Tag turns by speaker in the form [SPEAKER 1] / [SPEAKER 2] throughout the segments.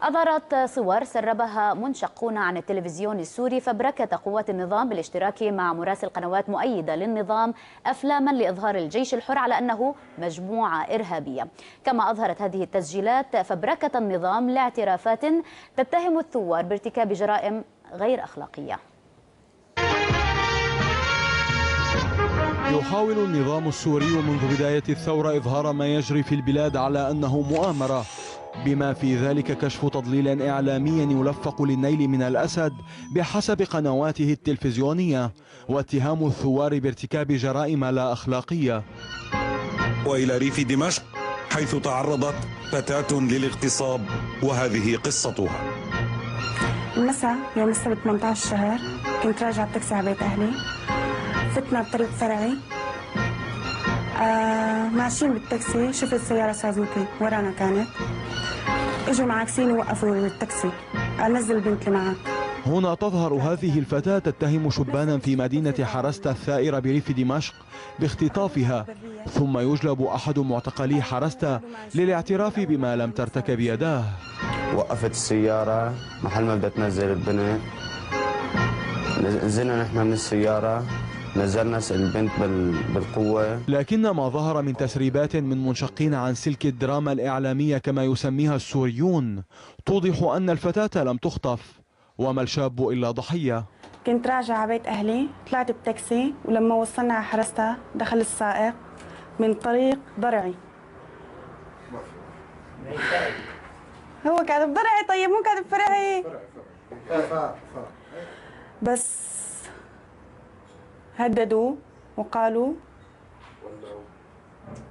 [SPEAKER 1] أظهرت صور سربها منشقون عن التلفزيون السوري فبركة قوات النظام بالاشتراك مع مراسل قنوات مؤيدة للنظام أفلاما لإظهار الجيش الحر على أنه مجموعة إرهابية. كما أظهرت هذه التسجيلات فبركة النظام لاعترافات تتهم الثوار بارتكاب جرائم غير أخلاقية.
[SPEAKER 2] يحاول النظام السوري منذ بداية الثورة إظهار ما يجري في البلاد على أنه مؤامرة، بما في ذلك كشف تضليل إعلامي يلفق للنيل من الأسد بحسب قنواته التلفزيونية، واتهام الثوار بارتكاب جرائم لا أخلاقية.
[SPEAKER 3] وإلى ريف دمشق حيث تعرضت فتاة للاغتصاب، وهذه قصتها.
[SPEAKER 4] المساء يوم السبت 18 شهر كنت راجعة بتاكسي على بيت أهلي، فتنا بطريق فرعي، ماشيين بالتاكسي شفت سيارة سازوكي ورانا كانت، اجوا معاكسين ووقفوا التاكسي، قال نزل البنت اللي معك.
[SPEAKER 2] هنا تظهر هذه الفتاة تتهم شبانا في مدينة حرستة الثائرة بريف دمشق باختطافها، ثم يجلب أحد معتقلي حرستة للاعتراف بما لم ترتكب يداه.
[SPEAKER 5] وقفت السيارة محل ما بدها تنزل البنت، نزلنا نحن من السيارة، نزلنا البنت بالقوة.
[SPEAKER 2] لكن ما ظهر من تسريبات من منشقين عن سلك الدراما الإعلامية كما يسميها السوريون توضح أن الفتاة لم تخطف وما الشاب إلا ضحية.
[SPEAKER 4] كنت راجعة على بيت أهلي، طلعت بتاكسي ولما وصلنا على حرستها دخل السائق من طريق ضرعي. هو كاتب ضرعي، طيب مو كاتب فرعي. بس هددوا وقالوا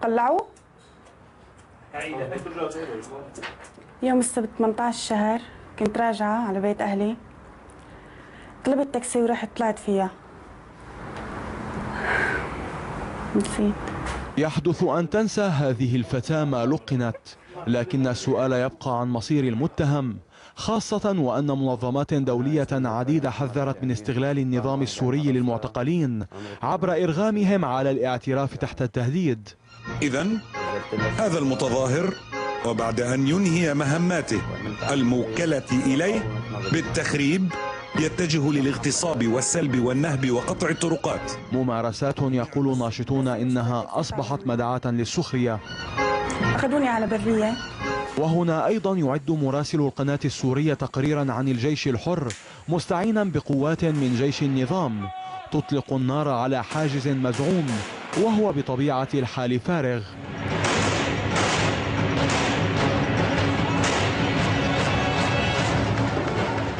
[SPEAKER 4] قلعوا. يوم السبت 18 شهر كنت راجعة على بيت أهلي، طلبت تاكسي ورحت طلعت فيها، نسيت.
[SPEAKER 2] يحدث أن تنسى هذه الفتاة ما لقنت، لكن السؤال يبقى عن مصير المتهم، خاصة وأن منظمات دولية عديدة حذرت من استغلال النظام السوري للمعتقلين عبر إرغامهم على الاعتراف تحت التهديد.
[SPEAKER 3] إذن هذا المتظاهر وبعد أن ينهي مهماته الموكلة إليه بالتخريب يتجه للاغتصاب والسلب والنهب وقطع الطرقات،
[SPEAKER 2] ممارسات يقول ناشطون إنها أصبحت مدعاة للسخرية.
[SPEAKER 4] أخذوني على برية.
[SPEAKER 2] وهنا أيضا يعد مراسل القناة السورية تقريرا عن الجيش الحر مستعينا بقوات من جيش النظام تطلق النار على حاجز مزعوم وهو بطبيعة الحال فارغ.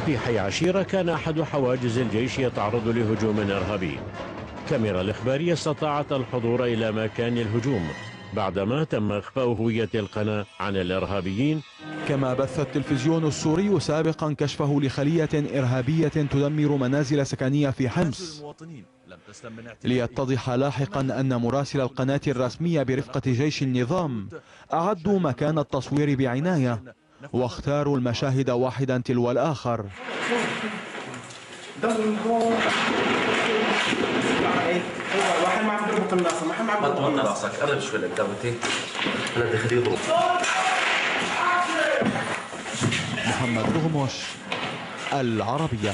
[SPEAKER 6] في حي عشيرة كان أحد حواجز الجيش يتعرض لهجوم إرهابي. كاميرا الإخبارية استطاعت الحضور إلى مكان الهجوم بعدما تم إخفاء هوية القناة عن الإرهابيين.
[SPEAKER 2] كما بث التلفزيون السوري سابقا كشفه لخلية إرهابية تدمر منازل سكنية في حمص، ليتضح لاحقا أن مراسل القناة الرسمية برفقة جيش النظام أعدوا مكان التصوير بعناية واختاروا المشاهد واحدا تلو الآخر. محمد رغمش، العربية.